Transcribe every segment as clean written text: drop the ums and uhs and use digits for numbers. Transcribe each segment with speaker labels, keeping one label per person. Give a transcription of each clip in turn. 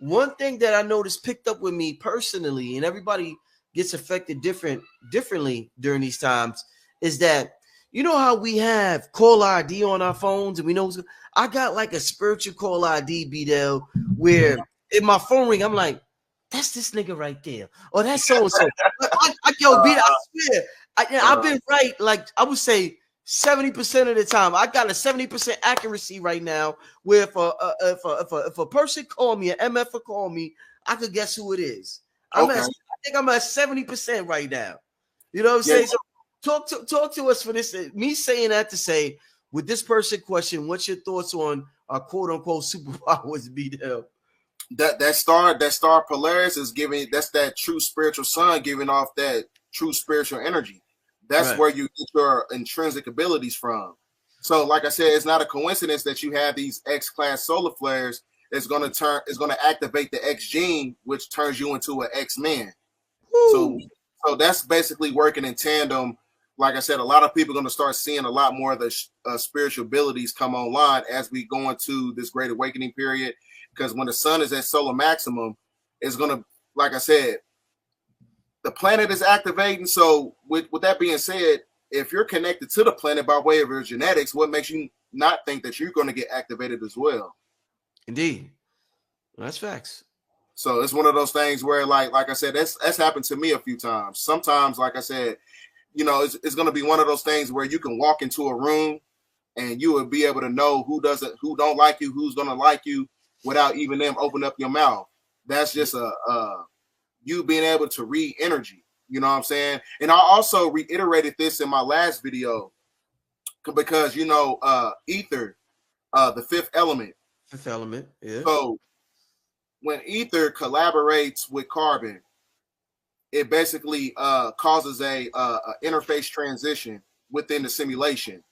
Speaker 1: one thing that I noticed picked up with me personally, and everybody gets affected differently during these times, is that you know how we have call ID on our phones, and we know I got like a spiritual call ID, BDELL, where in my phone ring, I'm like, that's this nigga right there, or that's so and so. Yo, BDELL, I swear, I've been right. Like I would say 70% of the time, I got a 70% accuracy right now. Where if a person call me, an MF call me, I could guess who it is. I think I'm at 70% right now. You know what I'm saying? So talk to us for this. Me saying that to say, with this person question, what's your thoughts on our quote unquote superpowers, BDELL?
Speaker 2: That star Polaris is giving, that's that true spiritual sun giving off that true spiritual energy. That's where you get your intrinsic abilities from. So, like I said, it's not a coincidence that you have these X-class solar flares. It's going to activate the X gene, which turns you into an X-Man. So that's basically working in tandem. Like I said, a lot of people are going to start seeing a lot more of the spiritual abilities come online as we go into this great awakening period. Because when the sun is at solar maximum, it's going to, like I said, the planet is activating. So with that being said, if you're connected to the planet by way of your genetics, what makes you not think that you're going to get activated as well?
Speaker 1: Indeed. That's facts.
Speaker 2: So it's one of those things where, like I said, that's happened to me a few times. Sometimes, like I said, you know, it's going to be one of those things where you can walk into a room and you will be able to know who don't like you, who's going to like you without even them open up your mouth. That's just you being able to read energy. You know what I'm saying? And I also reiterated this in my last video because, you know, ether, the fifth element.
Speaker 1: Fifth element, yeah.
Speaker 2: So when ether collaborates with carbon, it basically causes a interface transition within the simulation,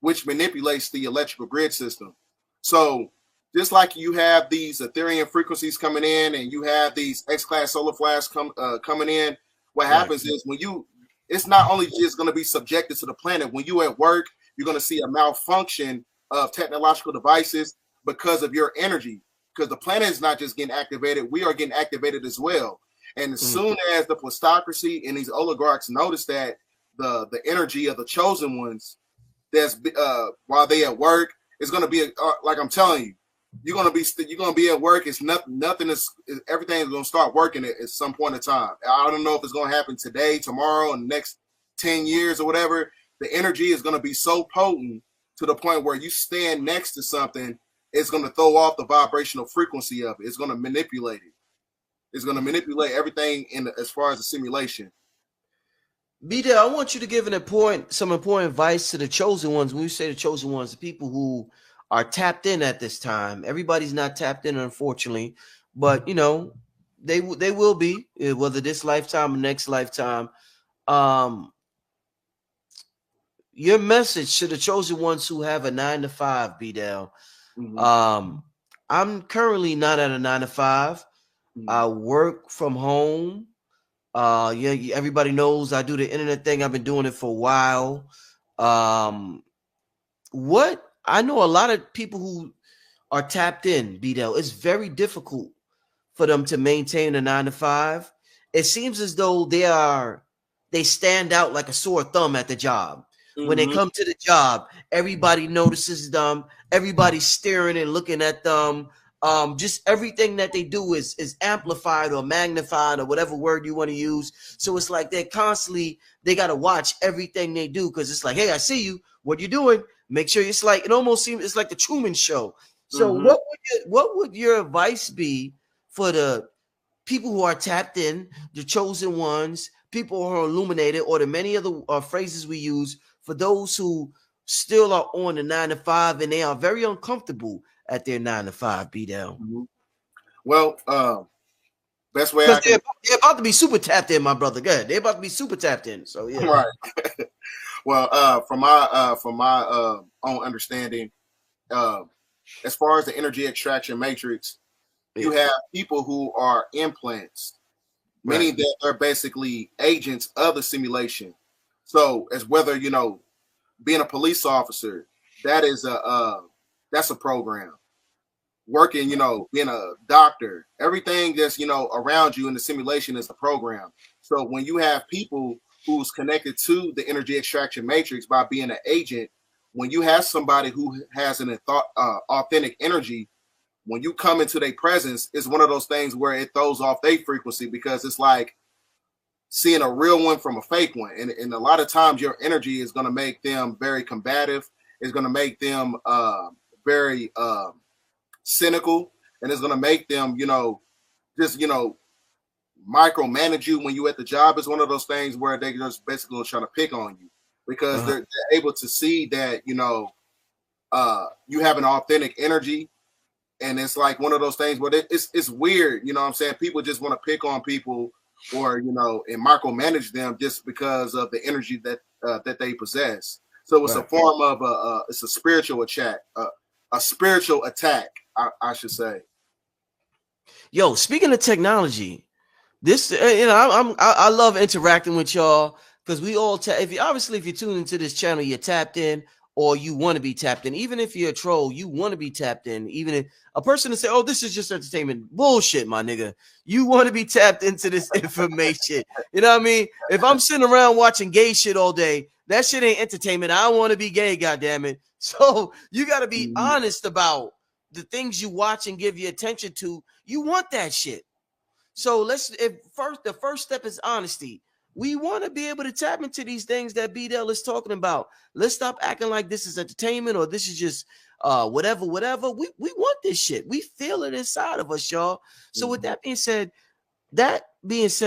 Speaker 2: which manipulates the electrical grid system. So just like you have these Ethereum frequencies coming in and you have these X-class solar flares coming in, what happens is it's not only just going to be subjected to the planet. When you at work, you're going to see a malfunction of technological devices because of your energy. Because the planet is not just getting activated, we are getting activated as well. And as soon as the plutocracy and these oligarchs notice that the energy of the chosen ones, that's while they at work, it's going to be like I'm telling you, you're going to be at work. It's nothing is everything is going to start working at some point in time. I don't know if it's going to happen today, tomorrow, in the next 10 years or whatever. The energy is going to be so potent to the point where you stand next to something, it's going to throw off the vibrational frequency of it. It's going to manipulate it. It's going to manipulate everything as far as the simulation.
Speaker 1: BDELL, I want you to give some important advice to the chosen ones. When you say the chosen ones, the people who are tapped in at this time. Everybody's not tapped in, unfortunately, but you know they will be, whether this lifetime or next lifetime. Your message to the chosen ones who have a 9-to-5, BDELL. I'm currently not at a 9-to-5. I work from home. Everybody knows I do the internet thing. I've been doing it for a while. What I know, a lot of people who are tapped in, BDELL, it's very difficult for them to maintain a 9-to-5. It seems as though they stand out like a sore thumb at the job. When they come to the job, everybody notices them. Everybody's staring and looking at them. Just everything that they do is amplified or magnified or whatever word you want to use. So it's like they got to watch everything they do because it's like, hey, I see you. What you doing? Make sure it almost seems it's like the Truman Show. So what would your advice be for the people who are tapped in, the chosen ones, people who are illuminated, or the many other phrases we use for those who still are on the 9-to-5 and they are very uncomfortable at their 9-to-5, BDELL?
Speaker 2: Well, best way
Speaker 1: they're about to be super tapped in, my brother. Good. They're about to be super tapped in. So yeah.
Speaker 2: Right. Well, from my own understanding, as far as the energy extraction matrix, you have people who are implants, meaning that they're basically agents of the simulation. So as whether, you know, being a police officer, that's a program. working, you know, being a doctor, everything that's, you know, around you in the simulation is a program. So when you have people who's connected to the energy extraction matrix by being an agent, when you have somebody who has an authentic energy, when you come into their presence, it's one of those things where it throws off their frequency, because it's like seeing a real one from a fake one. And a lot of times your energy is going to make them very combative. It's going to make them very cynical, and it's going to make them, you know, just, you know, micromanage you when you at the job. Is one of those things where they just basically trying to pick on you, because they're able to see that, you know, you have an authentic energy. And it's like one of those things where it's weird, you know what I'm saying? People just want to pick on people, or, you know, and micromanage them just because of the energy that that they possess. So it's a form of it's a spiritual attack, a spiritual attack, I should say.
Speaker 1: Yo, speaking of technology, this, you know, I love interacting with y'all, because we all if you tune into this channel, you're tapped in, or you want to be tapped in. Even if you're a troll, you want to be tapped in. Even if a person to say, "Oh, this is just entertainment," bullshit, my nigga. You want to be tapped into this information. You know what I mean? If I'm sitting around watching gay shit all day, that shit ain't entertainment. I want to be gay, goddammit. So you got to be honest about the things you watch and give your attention to. You want that shit. So the first step is honesty. We want to be able to tap into these things that BDELL is talking about. Let's stop acting like this is entertainment, or this is just whatever. We want this shit. We feel it inside of us, y'all. So with that being said, that leads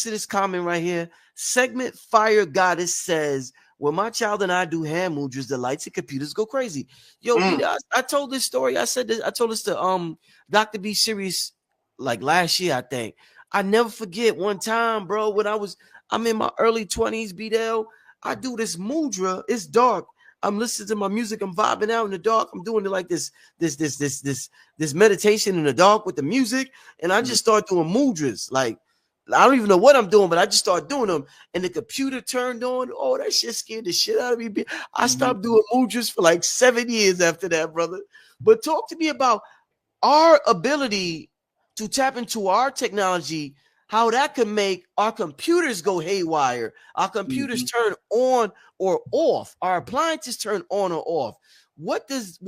Speaker 1: to this comment right here. Segment Fire Goddess says, "When my child and I do hand mudras, the lights and computers go crazy." Yo, BDELL, I told this story. I told this to Dr. B Serious like last year, I think. I never forget one time, bro, when I'm in my early 20s, BDELL. I do this mudra. It's dark. I'm listening to my music. I'm vibing out in the dark. I'm doing it like this meditation in the dark with the music. And I just start doing mudras. Like, I don't even know what I'm doing, but I just start doing them. And the computer turned on. Oh, that shit scared the shit out of me. I stopped doing mudras for like 7 years after that, brother. But talk to me about our ability to tap into our technology, how that can make our computers go haywire, our computers turn on or off, our appliances turn on or off. What does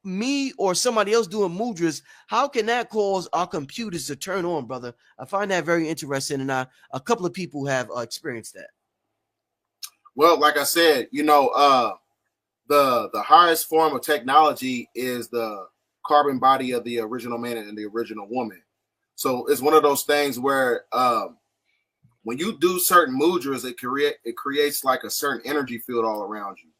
Speaker 1: me or somebody else doing mudras, how can that cause our computers to turn on, brother? I find that very interesting, and a couple of people have experienced that.
Speaker 2: Well, like I said, you know, the highest form of technology is the carbon body of the original man and the original woman. So it's one of those things where when you do certain mudras, it creates like a certain energy field all around you,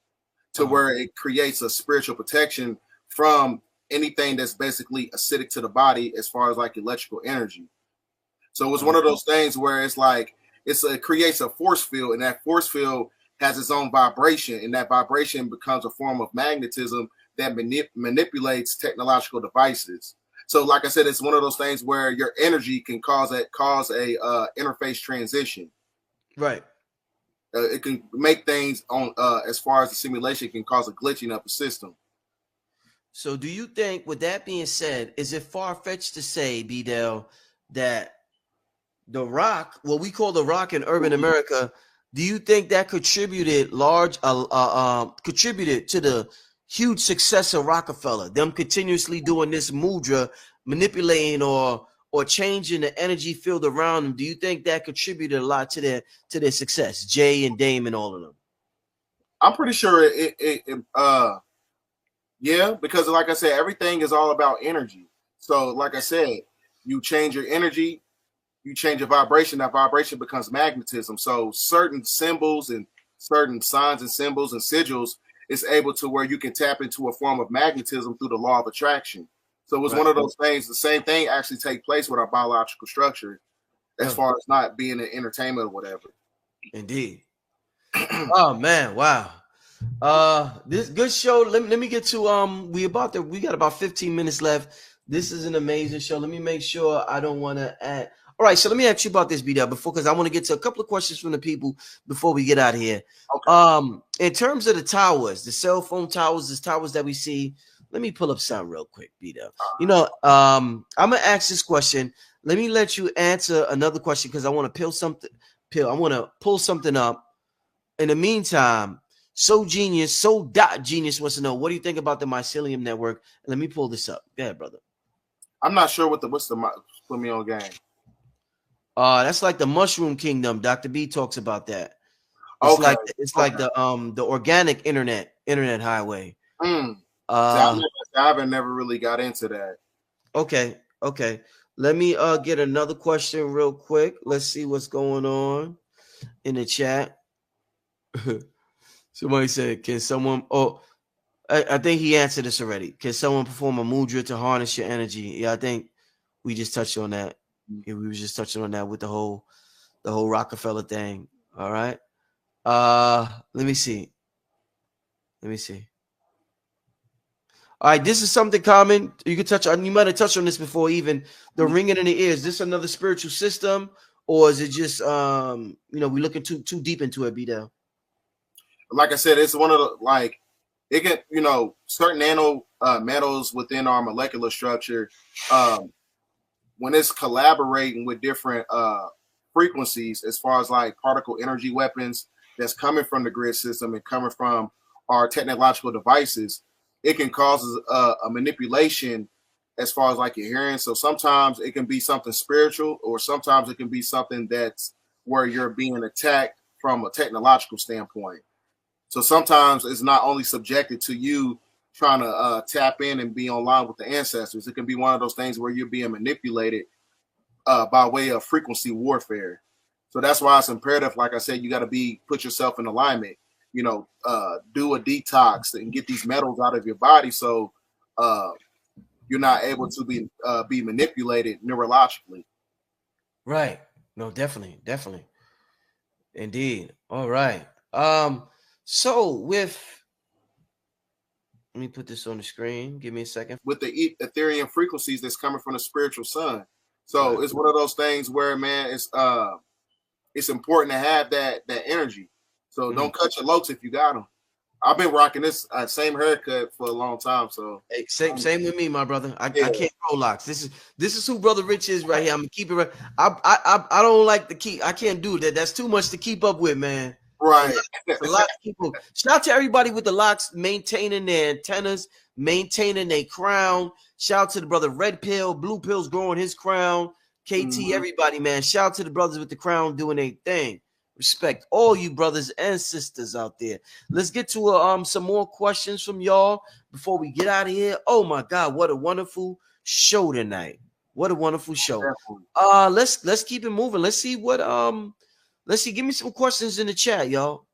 Speaker 2: to where it creates a spiritual protection from anything that's basically acidic to the body, as far as like electrical energy. So it's one of those things where it's like it creates a force field, and that force field has its own vibration, and that vibration becomes a form of magnetism that manipulates technological devices. So, like I said, it's one of those things where your energy can cause a interface transition.
Speaker 1: Right.
Speaker 2: It can make things on as far as the simulation can cause a glitching of the system.
Speaker 1: So, do you think, with that being said, is it far-fetched to say, BDELL, that the rock, what we call the rock in urban America, do you think that contributed to the huge success of Rockefeller, them continuously doing this mudra, manipulating or changing the energy field around them? Do you think that contributed a lot to their success? Jay and Dame and all of them.
Speaker 2: I'm pretty sure yeah, because like I said, everything is all about energy. So like I said, you change your energy, you change your vibration, that vibration becomes magnetism. So certain symbols and certain signs and symbols and sigils is able to where you can tap into a form of magnetism through the law of attraction. So it was one of those things. The same thing actually take place with our biological structure, as far as not being an entertainment or whatever.
Speaker 1: Indeed. Oh man, wow. This good show. Let me get to we got about 15 minutes left. This is an amazing show. Let me make sure I don't want to add. All right, so let me ask you about this, BDELL, because I want to get to a couple of questions from the people before we get out of here. Okay. In terms of the towers, the cell phone towers, the towers that we see, Let me pull up something real quick, BDELL. You know, I'm gonna ask this question. Let me let you answer another question because I want to I want to pull something up. In the meantime, Genius wants to know, what do you think about the mycelium network? Let me pull this up. Go ahead, brother.
Speaker 2: I'm not sure what's the put me on game.
Speaker 1: That's like the mushroom kingdom. Dr. B talks about that. It's like the organic internet highway.
Speaker 2: I haven't never really got into that.
Speaker 1: Okay. Let me get another question real quick. Let's see what's going on in the chat. Somebody said, can someone I think he answered this already. Can someone perform a mudra to harness your energy? Yeah, I think we just touched on that. Yeah, we were just touching on that with the whole Rockefeller thing. All right. Let me see. All right, this is something common. You could touch on. You might have touched on this before. Even the ringing in the ears. Is this another spiritual system, or is it just we're looking too deep into it, BDELL?
Speaker 2: Like I said, it's one of the it can certain nano metals within our molecular structure. When it's collaborating with different frequencies, as far as like particle energy weapons that's coming from the grid system and coming from our technological devices, it can cause a manipulation as far as like your hearing. So sometimes it can be something spiritual, or sometimes it can be something that's where you're being attacked from a technological standpoint. So sometimes it's not only subjected to you trying to tap in and be online with the ancestors. It can be one of those things where you're being manipulated by way of frequency warfare. So that's why it's imperative, like I said, you got to put yourself in alignment, do a detox and get these metals out of your body so you're not able to be manipulated neurologically.
Speaker 1: Right. No, definitely. Indeed. All right. So let me put this on the screen. Give me a second.
Speaker 2: With the Ethereum frequencies that's coming from the spiritual sun. So It's one of those things where, man, it's important to have that energy. So don't cut your locks if you got them. I've been rocking this same haircut for a long time. So
Speaker 1: hey, same with me, my brother. I can't grow locks. This is who Brother Rich is right here. I'm gonna keep it right. I don't like to keep. I can't do that. That's too much to keep up with, man.
Speaker 2: Right.
Speaker 1: A lot of people. Shout out to everybody with the locks, maintaining their antennas, maintaining their crown. Shout out to the brother Red Pill, Blue Pill's growing his crown. KT, everybody, man. Shout out to the brothers with the crown doing their thing. Respect all you brothers and sisters out there. Let's get to some more questions from y'all before we get out of here. Oh my God, what a wonderful show tonight. What a wonderful show. Let's keep it moving. Let's see what let's see. Give me some questions in the chat, y'all.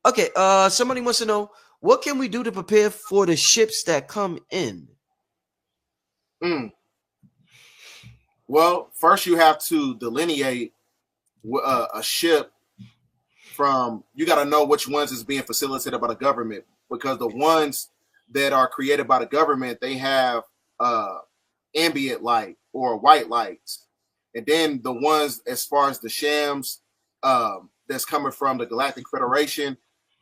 Speaker 1: Okay, somebody wants to know, what can we do to prepare for the ships that come in?
Speaker 2: Well, first you have to delineate a ship from. You got to know which ones is being facilitated by the government, because the ones that are created by the government, they have ambient light or white lights. And then the ones as far as the shams that's coming from the Galactic Federation,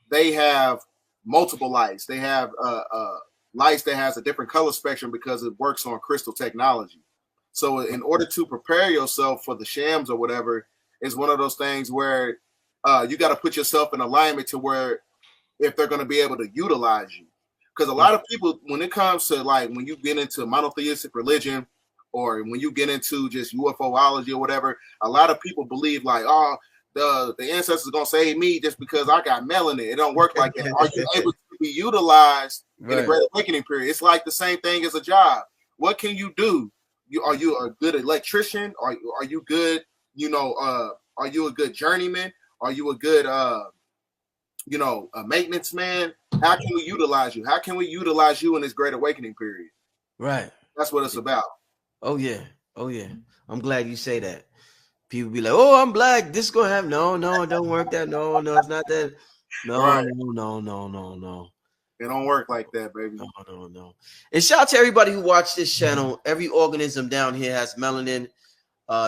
Speaker 2: they have multiple lights. They have lights that has a different color spectrum because it works on crystal technology. So in order to prepare yourself for the shams or whatever, it's one of those things where you got to put yourself in alignment to where if they're going to be able to utilize you. Because a lot of people, when it comes to like when you get into monotheistic religion, or when you get into just UFOlogy or whatever, a lot of people believe like, oh, the ancestors gonna save me just because I got melanin. It don't work like that. Are you able to be utilized in the Great Awakening period? It's like the same thing as a job. What can you do? Are you a good electrician? Are you good? Are you a good journeyman? Are you a good a maintenance man? How can we utilize you? How can we utilize you in this Great Awakening period?
Speaker 1: Right.
Speaker 2: That's what it's about.
Speaker 1: Oh yeah. I'm glad you say that. People be like, "Oh, I'm black. This is gonna happen." No, it don't work that. No, it's not that. No.
Speaker 2: It don't work like that, baby.
Speaker 1: No. And shout out to everybody who watched this channel. Every organism down here has melanin,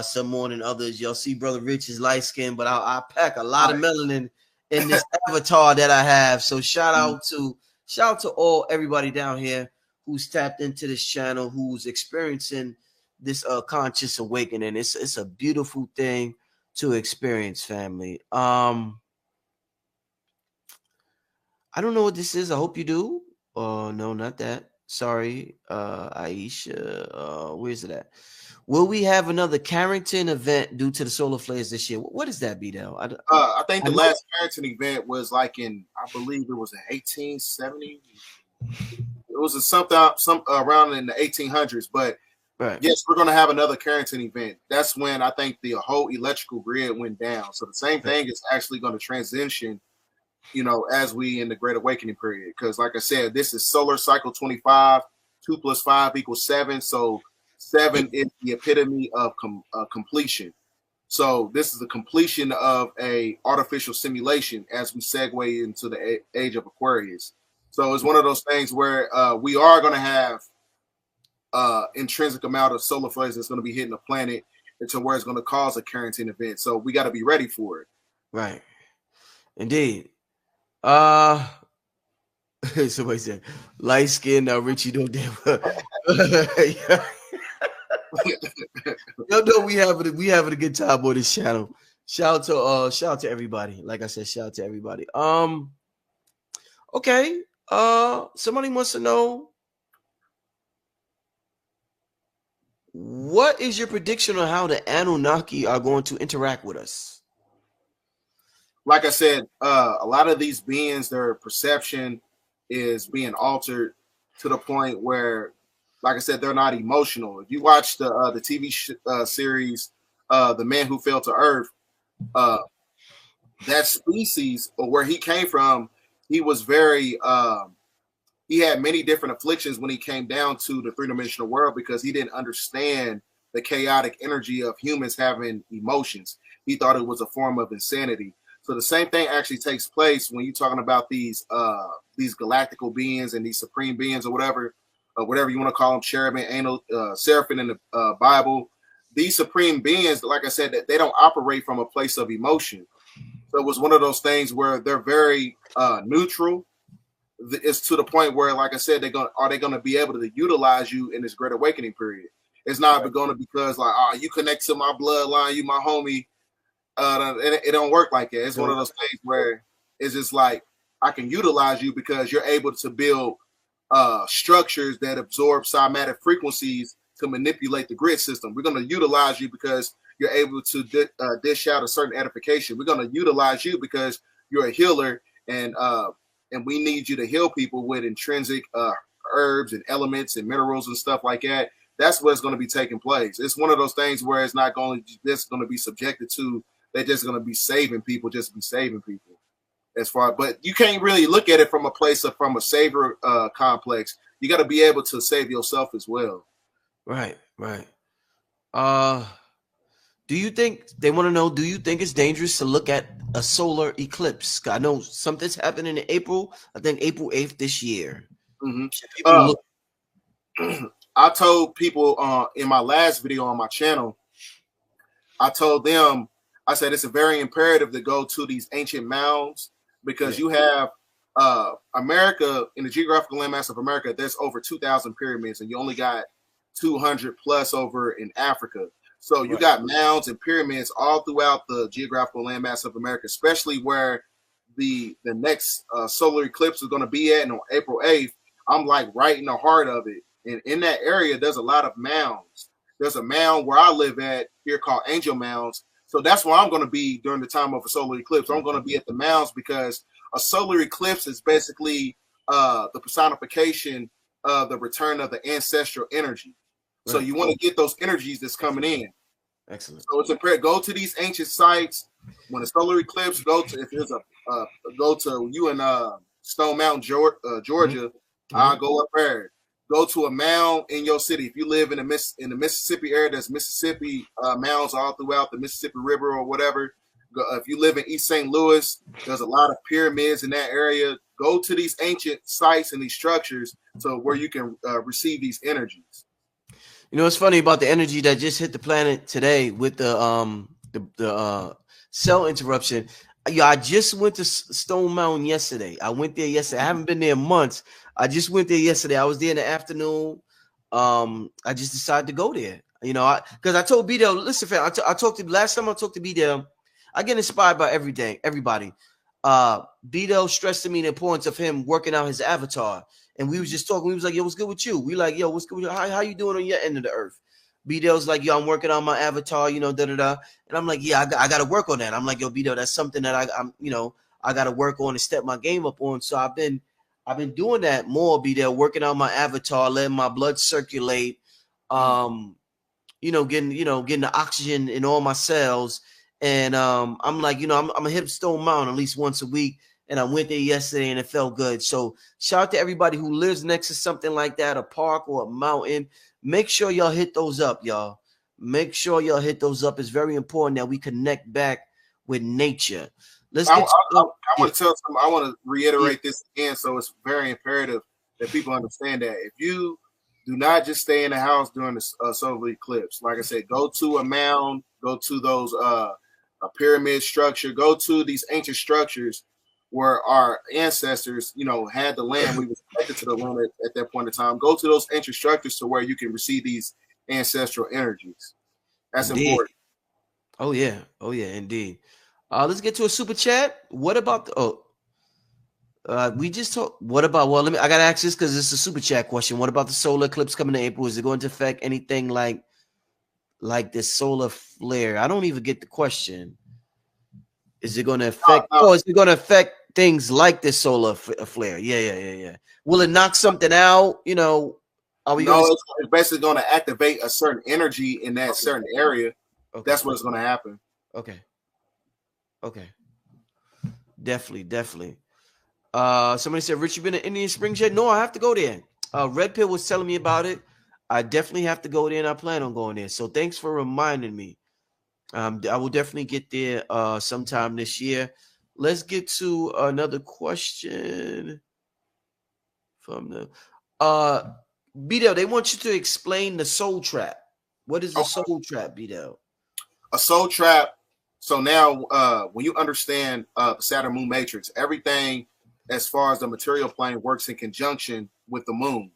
Speaker 1: some more than others. Y'all see Brother Rich is light skinned, but I pack a lot of melanin in this avatar that I have. So shout out to Shout out to everybody down here who's tapped into this channel, who's experiencing this conscious awakening. It's a beautiful thing to experience, family. I don't know what this is. I hope you do. No, not that. Sorry, Aisha. Where's it at? Will we have another Carrington event due to the solar flares this year? What is that, BDELL?
Speaker 2: I think the last Carrington event was like in, I believe it was in 1870. It was some around in the 1800s. But
Speaker 1: right.
Speaker 2: Yes, we're going to have another Carrington event. That's when I think the whole electrical grid went down. So the same thing is actually going to transition, as we in the Great Awakening period. Because like I said, this is solar cycle 25. 2 + 5 = 7. So 7 is the epitome of completion. So this is the completion of a artificial simulation as we segue into the age of Aquarius. So it's one of those things where we are going to have intrinsic amount of solar flares that's going to be hitting the planet into where it's going to cause a Carrington event. So we got to be ready for it.
Speaker 1: Right. Indeed. Somebody said light skin. Richie don't damn. No, we having a good time on this channel. Shout out to everybody. Like I said, shout out to everybody. Okay. Somebody wants to know, what is your prediction on how the Anunnaki are going to interact with us?
Speaker 2: Like I said, a lot of these beings, their perception is being altered to the point where, like I said, they're not emotional. If you watch the TV series, The Man Who Fell to Earth, that species, or where he came from, he was very, he had many different afflictions when he came down to the three-dimensional world because he didn't understand the chaotic energy of humans having emotions. He thought it was a form of insanity. So the same thing actually takes place when you're talking about these galactical beings and these supreme beings or whatever you want to call them, cherubim, angel, seraphim in the Bible. These supreme beings, like I said, that they don't operate from a place of emotion. So it was one of those things where they're very neutral. It's to the point where, like I said, are they going to be able to utilize you in this Great Awakening period? It's not going to because like, you connect to my bloodline, you my homie. It don't work like that. It's one of those things where it's just like, I can utilize you because you're able to build structures that absorb cymatic frequencies to manipulate the grid system. We're going to utilize you because you're able to dish out a certain edification. We're going to utilize you because you're a healer, and we need you to heal people with intrinsic herbs and elements and minerals and stuff like that. That's what's going to be taking place. It's one of those things where it's not going to be subjected to. They're just going to be saving people, but you can't really look at it from a place from a savior complex. You got to be able to save yourself as well.
Speaker 1: Right. Do you think they want to know? Do you think it's dangerous to look at a solar eclipse? I know something's happening in April. I think April 8th this year.
Speaker 2: Mm-hmm. I told people in my last video on my channel. I told them. I said it's a very imperative to go to these ancient mounds because you have America, in the geographical landmass of America, there's over 2,000 pyramids, and you only got 200 plus over in Africa. So you got mounds and pyramids all throughout the geographical landmass of America, especially where the next solar eclipse is going to be at, and on April 8th. I'm like right in the heart of it. And in that area, there's a lot of mounds. There's a mound where I live at here called Angel Mounds. So that's where I'm going to be during the time of a solar eclipse. I'm going to be at the mounds because a solar eclipse is basically the personification of the return of the ancestral energy. Right. So you want to get those energies that's coming in.
Speaker 1: Excellent.
Speaker 2: So it's imperative. Go to these ancient sites. When a solar eclipse, if there's go to you in Stone Mountain, Georgia. Mm-hmm. I'll go up there. Go to a mound in your city. If you live in the Mississippi area, there's Mississippi mounds all throughout the Mississippi River or whatever. If you live in East St. Louis, there's a lot of pyramids in that area. Go to these ancient sites and these structures so where you can receive these energies.
Speaker 1: You know, it's funny about the energy that just hit the planet today with the cell interruption. Yeah, I just went to Stone Mountain yesterday. I went there yesterday. I haven't been there in months. I just went there yesterday. I was there in the afternoon. I just decided to go there. You know, because I told BDELL, listen, fam, I talked to last time I talked to BDELL, I get inspired by everybody. BDELL stressed to me the importance of him working out his avatar. And we was just talking. We was like, yo, what's good with you? We like, yo, what's good with you? How you doing on your end of the earth? BDELL's like, yo, I'm working on my avatar, you know, da-da-da. And I'm like, yeah, I got to work on that. I'm like, yo, BDELL, that's something that I'm, you know, I got to work on and step my game up on. So I've been doing that more, BDELL, working on my avatar, letting my blood circulate, getting the oxygen in all my cells. And I'm like, I'm gonna hit Stone Mountain at least once a week. And I went there yesterday and it felt good. So shout out to everybody who lives next to something like that, a park or a mountain. Make sure y'all hit those up, y'all. Make sure y'all hit those up. It's very important that we connect back with nature. Let's get.
Speaker 2: I want to tell some. I want to reiterate this again. So it's very imperative that people understand that if you do not just stay in the house during the solar eclipse, like I said, go to a mound, go to those a pyramid structure, go to these ancient structures where our ancestors, had the land. We were connected to the land at that point in time. Go to those ancient structures to where you can receive these ancestral energies. That's important.
Speaker 1: Oh yeah, indeed. Let's get to a super chat. What about we just talked. What about? Well, I gotta ask this because it's a super chat question. What about the solar eclipse coming in April? Is it going to affect anything like this solar flare? I don't even get the question. Is it going to affect? Is it going to affect things like this solar flare? Yeah. Will it knock something out? Are we?
Speaker 2: No, it's basically going to activate a certain energy in that certain area. Okay. That's what's going to happen.
Speaker 1: Okay. Definitely. Somebody said, Rich, you been to Indian Springs yet? No, I have to go there. Red Pill was telling me about it. I definitely have to go there, and I plan on going there. So thanks for reminding me. I will definitely get there sometime this year. Let's get to another question from the BDELL. They want you to explain the soul trap. What is the soul trap, BDELL?
Speaker 2: A soul trap. So now, when you understand the Saturn Moon matrix, everything as far as the material plane works in conjunction with the moon.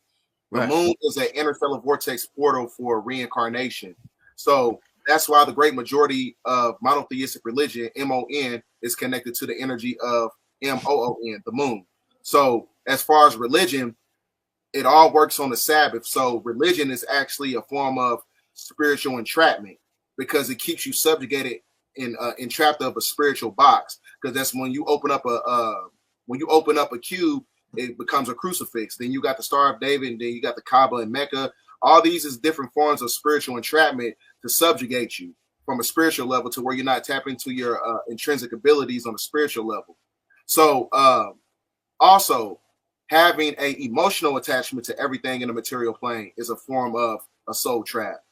Speaker 2: The moon is an interstellar vortex portal for reincarnation. So that's why the great majority of monotheistic religion, MON, is connected to the energy of MOON, the moon. So as far as religion, it all works on the Sabbath. So religion is actually a form of spiritual entrapment because it keeps you subjugated and entrapped of a spiritual box. Because that's when you open up a cube, it becomes a crucifix. Then you got the Star of David, and then you got the Kaaba and Mecca. All these is different forms of spiritual entrapment to subjugate you from a spiritual level to where you're not tapping into your intrinsic abilities on a spiritual level. So also having an emotional attachment to everything in the material plane is a form of a soul trap.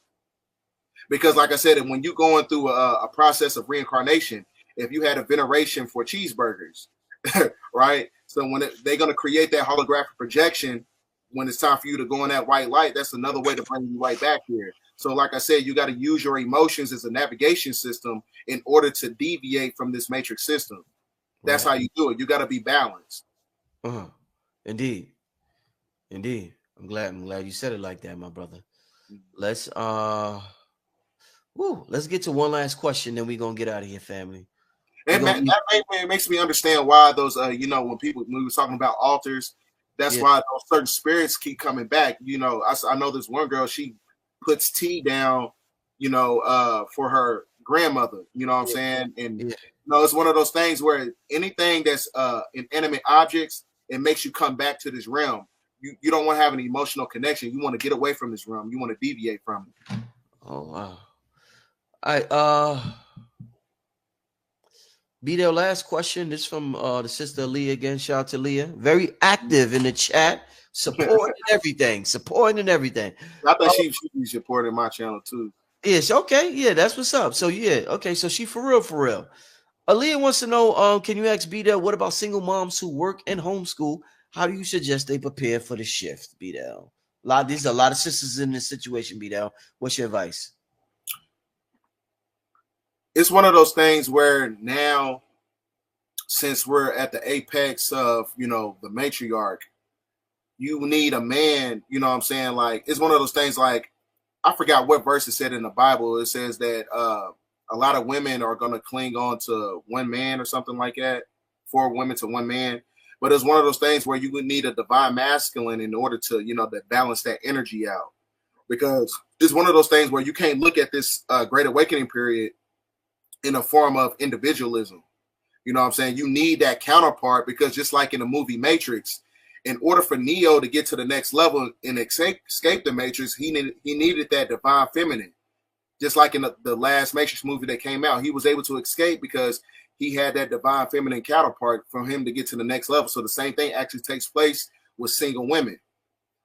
Speaker 2: Because like I said, when you're going through a process of reincarnation, if you had a veneration for cheeseburgers, right? So when they're going to create that holographic projection, when it's time for you to go in that white light, that's another way to bring you right back here. So like I said, you got to use your emotions as a navigation system in order to deviate from this matrix system. That's how you do it. You got to be balanced.
Speaker 1: Indeed. I'm glad you said it like that, my brother. Let's get to one last question, then we're gonna get out of here, family.
Speaker 2: That makes me understand why those when we were talking about altars, that's why those certain spirits keep coming back. I know this one girl, she puts tea down, for her grandmother, you know what I'm saying? And it's one of those things where anything that's inanimate objects, it makes you come back to this realm. You don't want to have an emotional connection. You want to get away from this realm. You want to deviate from it.
Speaker 1: Oh wow. All right, BDELL, last question. This from the sister Leah again. Shout out to Leah. Very active in the chat, supporting everything.
Speaker 2: I thought she's supporting my channel too.
Speaker 1: Yes, okay. Yeah, that's what's up. So okay. So she for real. Aaliyah wants to know, can you ask BDELL, what about single moms who work and homeschool? How do you suggest they prepare for the shift, BDELL? There's a lot of sisters in this situation, BDELL. What's your advice?
Speaker 2: It's one of those things where now since we're at the apex of, you know, the matriarch, you need a man, you know what I'm saying? Like, it's one of those things, like, I forgot what verse it said in the Bible. It says that a lot of women are going to cling on to one man or something like that, 4 women to 1 man. But it's one of those things where you would need a divine masculine in order to, you know, to balance that energy out. Because it's one of those things where you can't look at this Great Awakening period in a form of individualism. You know what I'm saying? You need that counterpart, because just like in the movie Matrix, in order for Neo to get to the next level and escape the Matrix, he needed that divine feminine. Just like in the last Matrix movie that came out, he was able to escape because he had that divine feminine counterpart for him to get to the next level. So the same thing actually takes place with single women.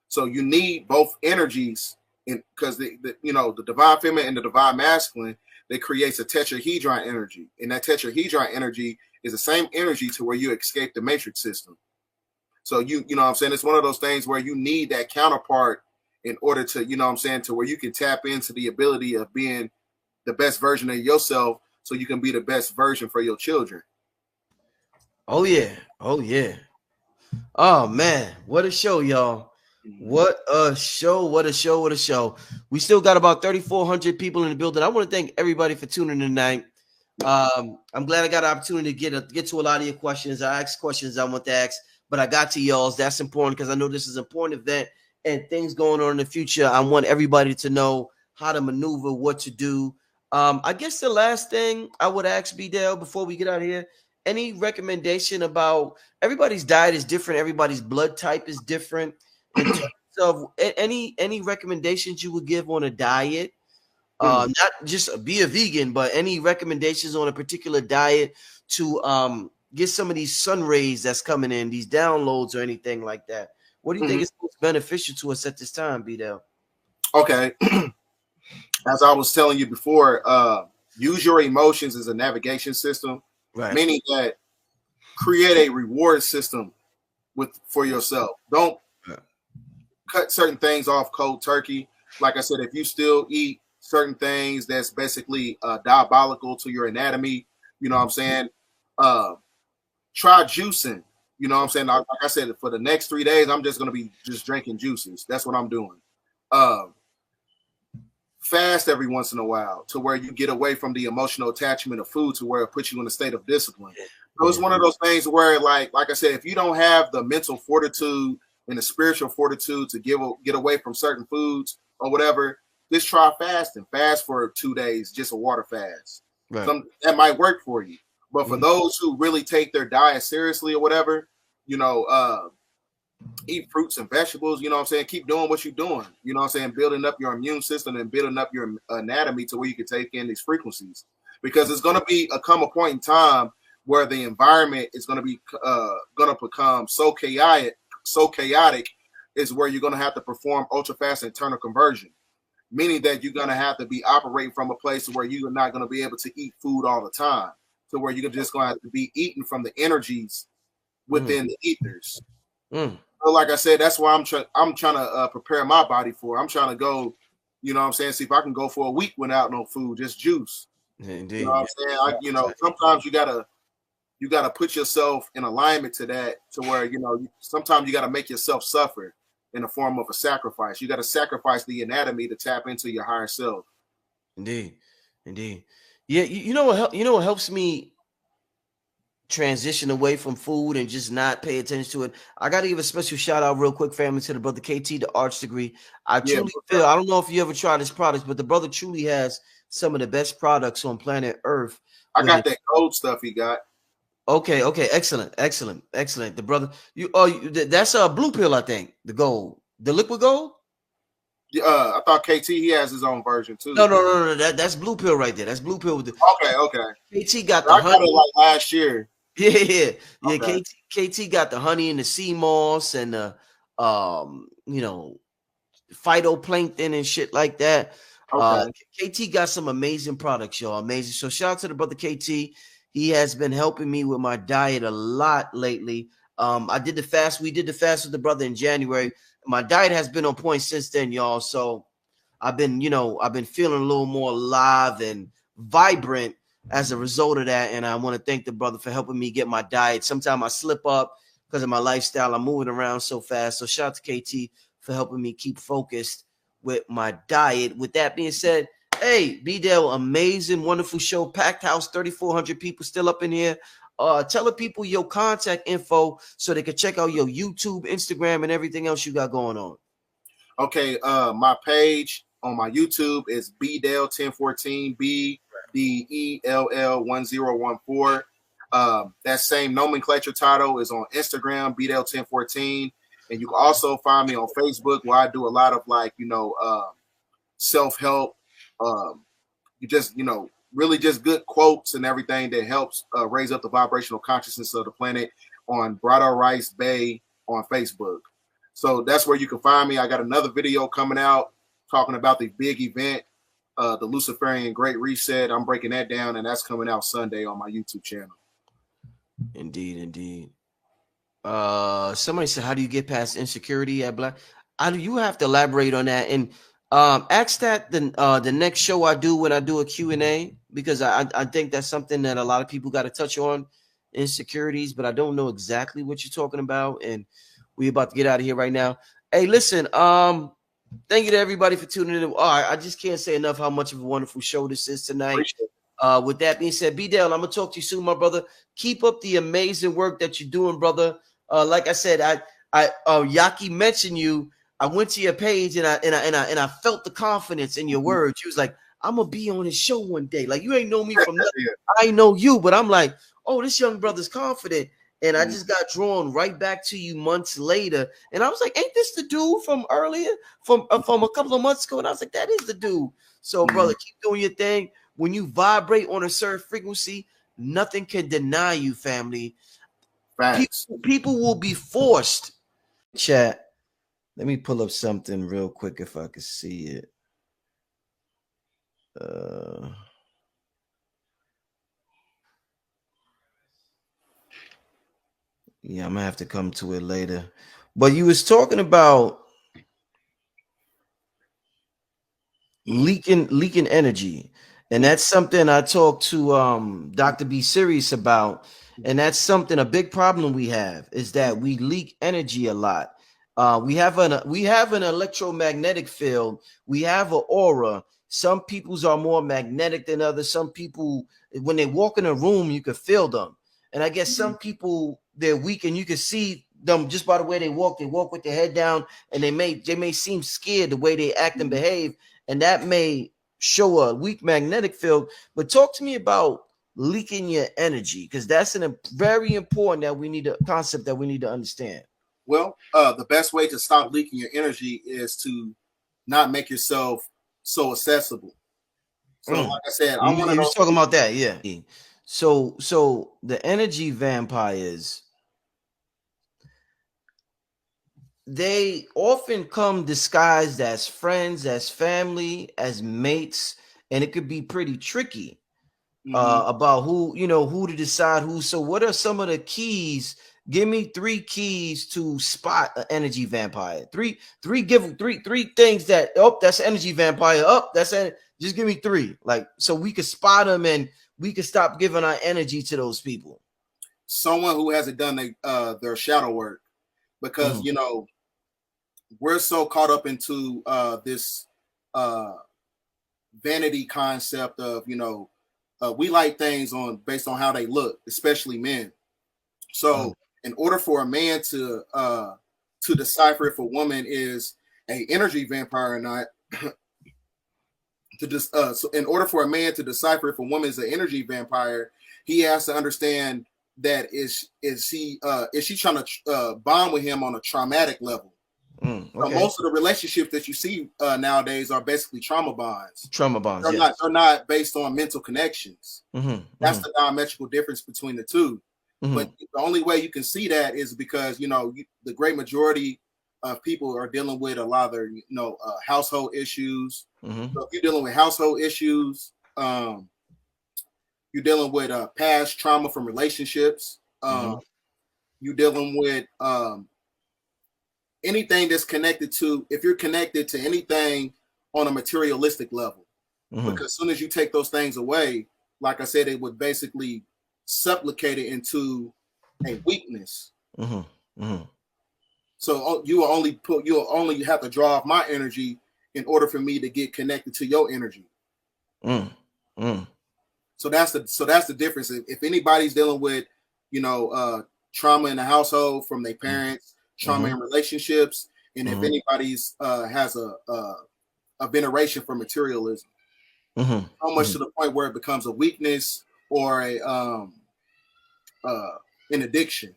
Speaker 2: So you need both energies, because the you know, the divine feminine and the divine masculine, that creates a tetrahedron energy, and that tetrahedron energy is the same energy to where you escape the Matrix system. So you know what I'm saying? It's one of those things where you need that counterpart in order to, you know what I'm saying, to where you can tap into the ability of being the best version of yourself, so you can be the best version for your children.
Speaker 1: Oh yeah. Oh yeah. Oh man, what a show, y'all. What a show, what a show, what a show. We still got about 3,400 people in the building. I want to thank everybody for tuning in tonight. I'm glad I got an opportunity to get to a lot of your questions. I asked questions I want to ask, but I got to y'all's. That's important, because I know this is an important event and things going on in the future. I want everybody to know how to maneuver, what to do. I guess the last thing I would ask BDELL before we get out of here, any recommendation about, everybody's diet is different, everybody's blood type is different. In terms of any recommendations you would give on a diet, not just be a vegan, but any recommendations on a particular diet to get some of these sun rays that's coming in, these downloads or anything like that. What do you think is most beneficial to us at this time, BDELL?
Speaker 2: Okay. As I was telling you before, use your emotions as a navigation system,
Speaker 1: Right.
Speaker 2: Meaning that create a reward system for yourself. Don't cut certain things off cold turkey. Like I said, if you still eat certain things that's basically diabolical to your anatomy, you know what I'm saying? Try juicing. You know what I'm saying? Like I said, for the next 3 days, I'm just going to be just drinking juices. That's what I'm doing. Fast every once in a while, to where you get away from the emotional attachment of food, to where it puts you in a state of discipline. So it's one of those things where, like I said, if you don't have the mental fortitude and the spiritual fortitude to get away from certain foods or whatever, just try fasting. Fast for 2 days, just a water fast.
Speaker 1: Right.
Speaker 2: That might work for you. But for those who really take their diet seriously or whatever, you know, eat fruits and vegetables, you know what I'm saying? Keep doing what you're doing, you know what I'm saying? Building up your immune system and building up your anatomy to where you can take in these frequencies. Because it's going to come a point in time where the environment is going to become so chaotic, is where you're going to have to perform ultra fast internal conversion, meaning that you're going to have to be operating from a place where you're not going to be able to eat food all the time, to where you're just going to have to be eating from the energies within the ethers. So like I said, that's why I'm trying to prepare my body for. I'm trying to go, you know what I'm saying, see if I can go for a week without no food, just juice.
Speaker 1: Indeed.
Speaker 2: You know what I'm saying? Sometimes you gotta put yourself in alignment to that, to where, you know, sometimes you gotta make yourself suffer in the form of a sacrifice. You gotta sacrifice the anatomy to tap into your higher self.
Speaker 1: Indeed. Yeah, you know what helps me transition away from food and just not pay attention to it. I got to give a special shout out real quick, family, to the brother KT, the arts degree. I truly feel, I don't know if you ever tried his products, but the brother truly has some of the best products on planet Earth.
Speaker 2: I got that gold stuff he got.
Speaker 1: Okay, excellent. The brother, that's a blue pill, I think. The gold, the liquid gold.
Speaker 2: I thought KT, he has his own version too.
Speaker 1: No. That's blue pill right there. That's blue pill with the.
Speaker 2: Okay.
Speaker 1: KT got
Speaker 2: I got it like last year.
Speaker 1: Yeah.
Speaker 2: Okay.
Speaker 1: KT got the honey and the sea moss and the phytoplankton and shit like that.
Speaker 2: Okay.
Speaker 1: KT got some amazing products, y'all. Amazing. So shout out to the brother KT. He has been helping me with my diet a lot lately. I did the fast. We did the fast with the brother in January. My diet has been on point since then, y'all. So I've been feeling a little more alive and vibrant as a result of that. And I want to thank the brother for helping me get my diet. Sometimes I slip up because of my lifestyle. I'm moving around so fast. So shout out to KT for helping me keep focused with my diet. With that being said, hey, BDELL, amazing, wonderful show. Packed house, 3,400 people still up in here. Tell the people your contact info so they can check out your YouTube, Instagram, and everything else you got going on.
Speaker 2: Okay, my page on my YouTube is BDELL1014, BDELL1014. That same nomenclature title is on Instagram, BDELL1014. And you can also find me on Facebook, where I do a lot of, like, self-help. Really just good quotes and everything that helps raise up the vibrational consciousness of the planet, on Brado Rice Bay on Facebook. So that's where you can find me. I got another video coming out talking about the big event, the Luciferian Great Reset. I'm breaking that down, and that's coming out Sunday on my YouTube channel.
Speaker 1: Indeed. Somebody said, how do you get past insecurity at Black? You have to elaborate on that, and ask that the next show I do when I do a Q&A, because I think that's something that a lot of people got to touch on, insecurities, but I don't know exactly what you're talking about. And we're about to get out of here right now. Hey, listen, thank you to everybody for tuning in. I just can't say enough how much of a wonderful show this is tonight. With that being said, BDELL, I'm gonna talk to you soon, my brother. Keep up the amazing work that you're doing, brother. Like I said, Yaki mentioned you. I went to your page and I felt the confidence in your words. You was like, I'm gonna be on his show one day. Like, you ain't know me from nothing. I know you, but I'm like, oh, this young brother's confident. And I just got drawn right back to you months later. And I was like, ain't this the dude from earlier, from a couple of months ago? And I was like, that is the dude. So, brother, keep doing your thing. When you vibrate on a certain frequency, nothing can deny you, family. People will be forced. Chat. Let me pull up something real quick if I could see it. Yeah, I'm gonna have to come to it later. But you was talking about leaking energy, and that's something I talked to Dr. B Serious about, and that's something, a big problem we have is that we leak energy a lot. We have an electromagnetic field. We have an aura. Some people's are more magnetic than others. Some people, when they walk in a room, you can feel them. And I guess some people, they're weak, and you can see them just by the way they walk. They walk with their head down, and they may seem scared the way they act and behave, and that may show a weak magnetic field. But talk to me about leaking your energy, because that's very important concept that we need to understand.
Speaker 2: Well, the best way to stop leaking your energy is to not make yourself so accessible. So, like I said, I'm one of those.
Speaker 1: Talking about that, yeah. So the energy vampires, they often come disguised as friends, as family, as mates, and it could be pretty tricky about who to decide who. So what are some of the keys? Give me 3 keys to spot an energy vampire. Three things that, that's an energy vampire. That's it. Just give me 3, like, so we could spot them and we could stop giving our energy to those people.
Speaker 2: Someone who hasn't done their shadow work, because we're so caught up into this vanity concept of we like things based on how they look, especially men. So in order for a man to decipher if a woman is an energy vampire or not, so in order for a man to decipher if a woman is an energy vampire, he has to understand that is she trying to bond with him on a traumatic level. Most of the relationships that you see nowadays are basically trauma bonds. They're not based on mental connections. That's the diametrical difference between the two. But the only way you can see that is because the great majority of people are dealing with a lot of their household issues. So if you're dealing with household issues, you're dealing with past trauma from relationships. You're dealing with anything that's connected to, if you're connected to anything on a materialistic level, because as soon as you take those things away, like I said, it would basically supplicate it into a weakness. So you'll only have to draw off my energy in order for me to get connected to your energy. So that's the difference. If anybody's dealing with, trauma in the household from their parents, trauma in relationships, and if anybody's has a veneration for materialism, so much to the point where it becomes a weakness or an addiction.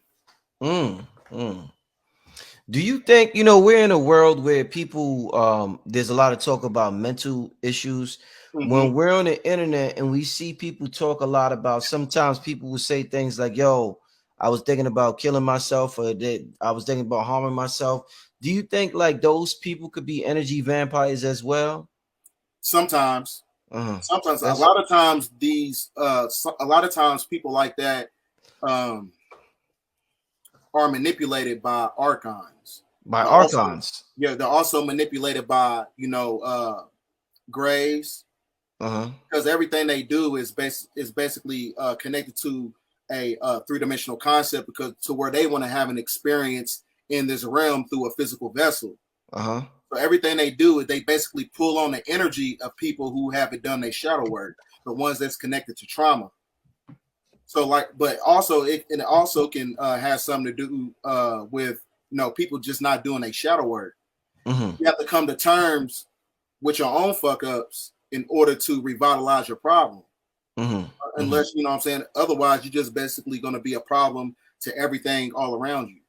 Speaker 1: Do you think, we're in a world where people, there's a lot of talk about mental issues. When we're on the internet and we see people talk a lot about, sometimes people will say things like, yo, I was thinking about killing myself, or I was thinking about harming myself. Do you think like those people could be energy vampires as well?
Speaker 2: Sometimes. Sometimes. A lot of times people like that are manipulated by archons.
Speaker 1: They're
Speaker 2: also manipulated by, grays. Because everything they do is basically connected to a three-dimensional concept, because to where they want to have an experience in this realm through a physical vessel. So everything they do is they basically pull on the energy of people who haven't done their shadow work, the ones that's connected to trauma. So but also it also can have something to do with people just not doing their shadow work. You have to come to terms with your own fuck ups in order to revitalize your problem. Unless, you know what I'm saying, otherwise you're just basically going to be a problem to everything all around you.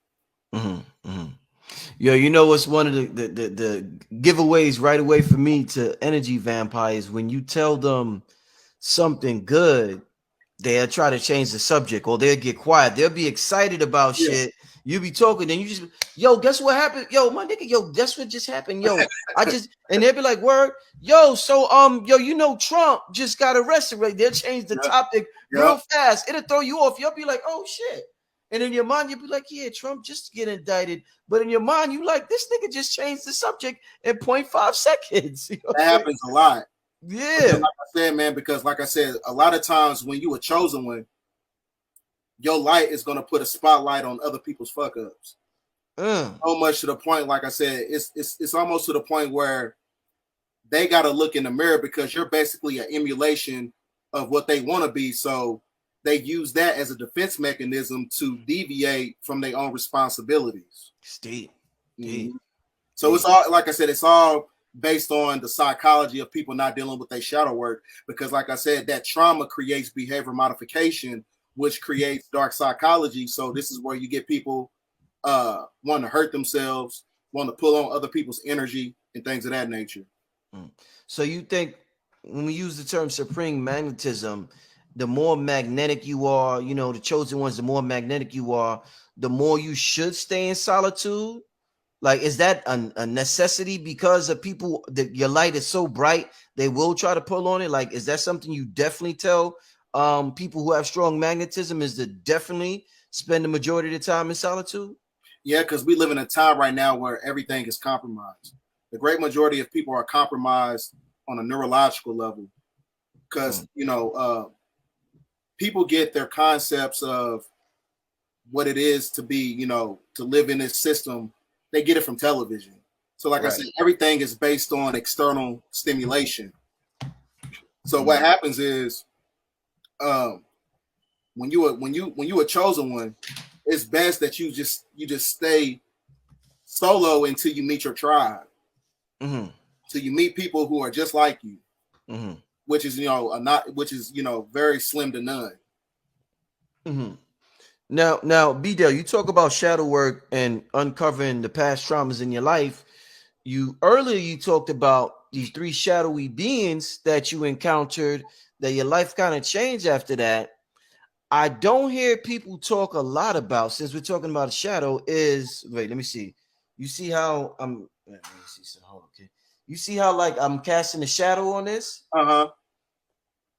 Speaker 1: Yo, what's one of the giveaways right away for me to energy vampires? When you tell them something good, they'll try to change the subject, or they'll get quiet. They'll be excited about shit. You be talking, then you just, yo, guess what happened? Yo, my nigga, yo, guess what just happened? Yo, and they'll be like, word, yo, so Trump just got arrested, right? They'll change the topic real fast. It'll throw you off. You'll be like, oh shit. And in your mind, you'll be like, yeah, Trump just get indicted. But in your mind, you like, this nigga just changed the subject in 0.5 seconds.
Speaker 2: That happens a lot.
Speaker 1: Yeah.
Speaker 2: Because like I said, man, because like I said, a lot of times when you a chosen one, your light is going to put a spotlight on other people's fuck ups. So much to the point, like I said, it's almost to the point where they got to look in the mirror, because you're basically an emulation of what they want to be. So they use that as a defense mechanism to deviate from their own responsibilities. So it's all, like I said, it's all based on the psychology of people not dealing with their shadow work, because like I said, that trauma creates behavior modification, which creates dark psychology. So this is where you get people want to hurt themselves, want to pull on other people's energy and things of that nature.
Speaker 1: So you think when we use the term supreme magnetism, the more magnetic you are, the chosen ones, the more magnetic you are, the more you should stay in solitude? Like, is that a necessity because of people that your light is so bright, they will try to pull on it? Like, is that something you definitely tell people who have strong magnetism, is to definitely spend the majority of the time in solitude?
Speaker 2: Yeah, because we live in a time right now where everything is compromised. The great majority of people are compromised on a neurological level, because, people get their concepts of what it is to be, to live in this system. They get it from television. So like I said, everything is based on external stimulation. So what happens is, when you a chosen one, it's best that you just stay solo until you meet your tribe. So you meet people who are just like you, which is very slim to none.
Speaker 1: Now, BDELL, you talk about shadow work and uncovering the past traumas in your life. Earlier you talked about these 3 shadowy beings that you encountered, that your life kind of changed after that. I don't hear people talk a lot about, since we're talking about a shadow, is, wait, let me see. You see how let me see. So, okay. You see how like I'm casting a shadow on this?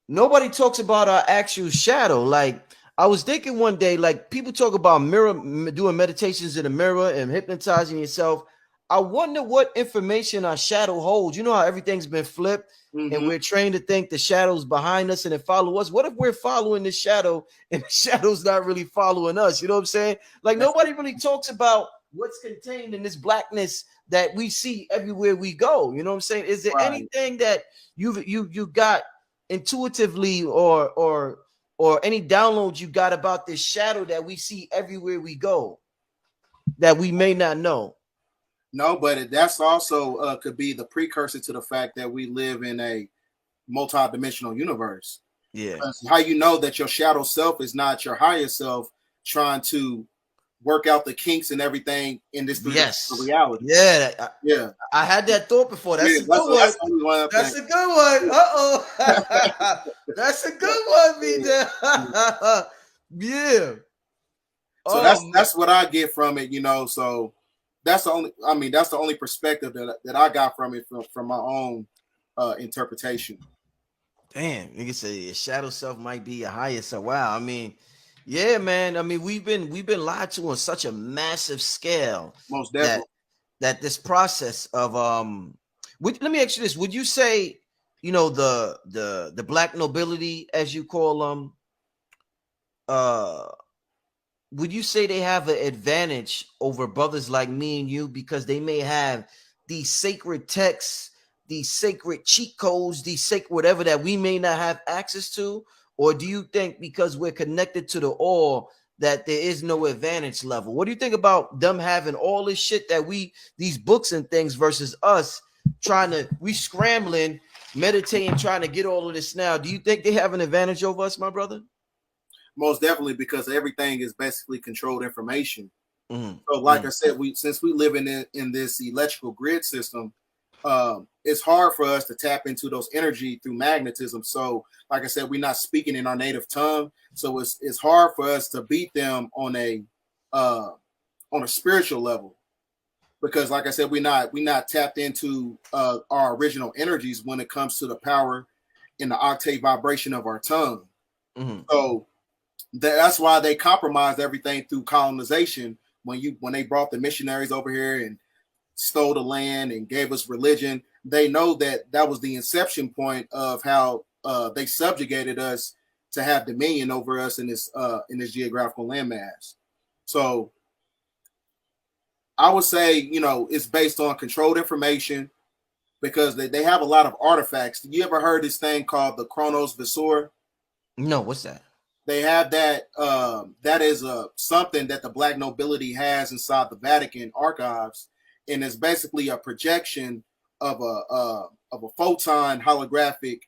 Speaker 1: Nobody talks about our actual shadow. Like, I was thinking one day, like, people talk about doing meditations in the mirror and hypnotizing yourself. I wonder what information our shadow holds. You know how everything's been flipped, and we're trained to think the shadow's behind us and it follow us. What if we're following the shadow and the shadow's not really following us? You know what I'm saying? Like nobody really talks about what's contained in this blackness that we see everywhere we go. You know what I'm saying? Is there anything that you got intuitively or any downloads you got about this shadow that we see everywhere we go that we may not know?
Speaker 2: No, but that's also could be the precursor to the fact that we live in a multi-dimensional universe.
Speaker 1: Yeah.
Speaker 2: How you know that your shadow self is not your higher self trying to work out the kinks and everything in this reality.
Speaker 1: Yeah.
Speaker 2: Yeah.
Speaker 1: I had that thought before. That's a good one. That's a good one. Uh-oh. That's a good one, BDELL. Yeah.
Speaker 2: So that's what I get from it, you know. So that's the only perspective that I got from it from my own interpretation.
Speaker 1: Damn, nigga say your shadow self might be a higher self. Wow. I mean, yeah, man. I mean, we've been lied to on such a massive scale.
Speaker 2: Most definitely.
Speaker 1: That this process of let me ask you this: would you say, you know, the black nobility, as you call them, would you say they have an advantage over brothers like me and you because they may have these sacred texts, these sacred cheat codes, these sacred whatever that we may not have access to? Or do you think because we're connected to the all that there is no advantage level? What do you think about them having all this shit that these books and things versus us we scrambling, meditating, trying to get all of this now? Do you think they have an advantage over us, my brother?
Speaker 2: Most definitely, because everything is basically controlled information. So like I said, since we live in this electrical grid system, it's hard for us to tap into those energy through magnetism. So like I said, we're not speaking in our native tongue. So it's hard for us to beat them on a spiritual level. Because like I said, we're not tapped into our original energies when it comes to the power in the octave vibration of our tongue. So that's why they compromised everything through colonization. When they brought the missionaries over here and stole the land and gave us religion, they know that was the inception point of how they subjugated us to have dominion over us in this geographical landmass. So I would say, you know, it's based on controlled information because they have a lot of artifacts. You ever heard this thing called the Chronos Visor?
Speaker 1: No, what's that?
Speaker 2: They have that. That is something that the black nobility has inside the Vatican archives, and it's basically a projection of a photon holographic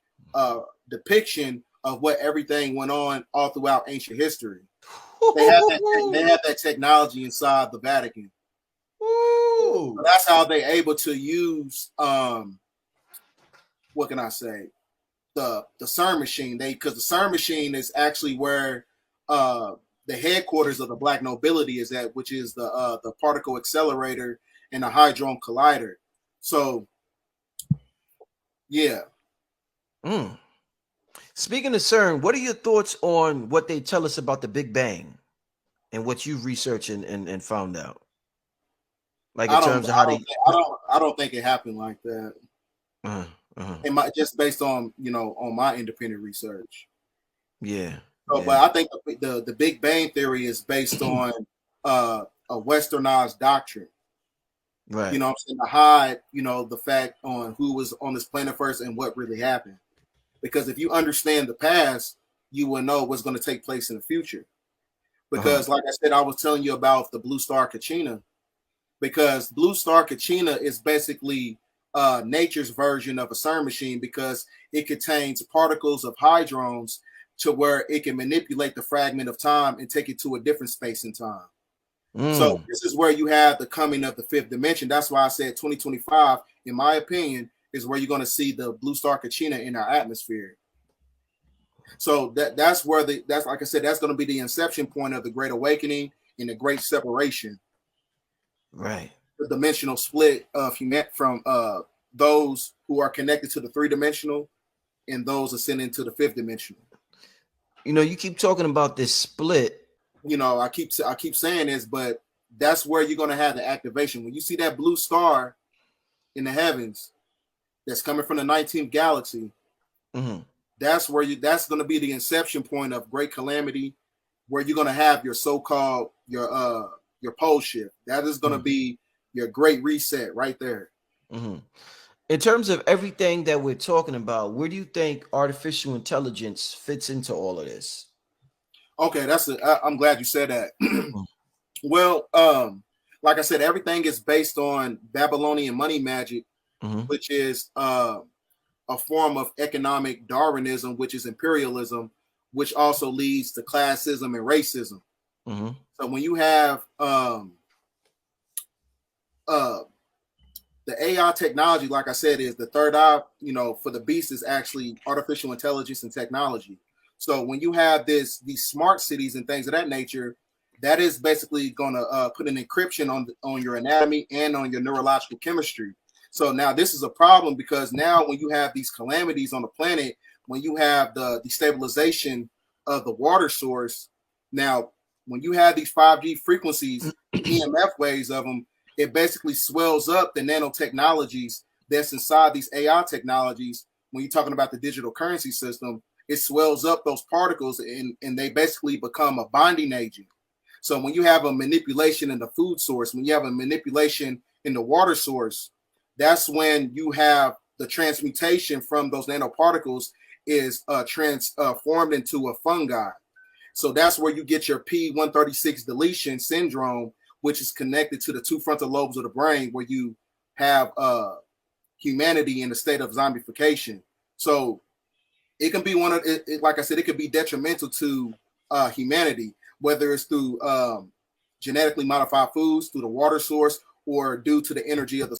Speaker 2: depiction of what everything went on all throughout ancient history. They have that technology inside the Vatican. So that's how they're able to use what can I say? The CERN machine. Because the CERN machine is actually where the headquarters of the black nobility is at, which is the particle accelerator and the hadron collider. So yeah.
Speaker 1: Speaking of CERN, what are your thoughts on what they tell us about the Big Bang and what you've researched and found out? Like in terms of how
Speaker 2: I don't think it happened like that. Just based on, you know, on my independent research.
Speaker 1: Yeah.
Speaker 2: So, but I think the Big Bang theory is based on a westernized doctrine.
Speaker 1: Right.
Speaker 2: You know what I'm saying? To hide, you know, the fact on who was on this planet first and what really happened. Because if you understand the past, you will know what's going to take place in the future. Because like I said, I was telling you about the blue star Kachina. Because blue star Kachina is basically nature's version of a CERN machine because it contains particles of hadrons to where it can manipulate the fragment of time and take it to a different space and time. So this is where you have the coming of the fifth dimension. That's why I said 2025, in my opinion, is where you're going to see the blue star Kachina in our atmosphere. So that's where that's like I said, that's going to be the inception point of the Great Awakening and the Great Separation.
Speaker 1: Right.
Speaker 2: The dimensional split of humanity from those who are connected to the three-dimensional and those ascending to the fifth dimensional.
Speaker 1: You know, you keep talking about this split.
Speaker 2: You know, I keep saying this, but that's where you're going to have the activation. When you see that blue star in the heavens that's coming from the 19th galaxy, that's going to be the inception point of great calamity, where you're going to have your so-called your pole shift. That is going to be your great reset right there.
Speaker 1: In terms of everything that we're talking about, where do you think artificial intelligence fits into all of this?
Speaker 2: Okay, I'm glad you said that. Well, like I said, everything is based on Babylonian money magic, which is a form of economic Darwinism, which is imperialism, which also leads to classism and racism. So when you have the AI technology, like I said, is the third eye, for the beast is actually artificial intelligence and technology. So when you have these smart cities and things of that nature, that is basically going to put an encryption on your anatomy and on your neurological chemistry. So now this is a problem, because now when you have these calamities on the planet, when you have the destabilization of the water source, now when you have these 5G frequencies, EMF waves of them, it basically swells up the nanotechnologies that's inside these AI technologies. When you're talking about the digital currency system, it swells up those particles and they basically become a binding agent. So when you have a manipulation in the food source, when you have a manipulation in the water source, that's when you have the transmutation from those nanoparticles is transformed into a fungi. So that's where you get your P136 deletion syndrome, which is connected to the two frontal lobes of the brain, where you have humanity in a state of zombification. So it can be like I said, it could be detrimental to humanity, whether it's through genetically modified foods, through the water source, or due to the energy of the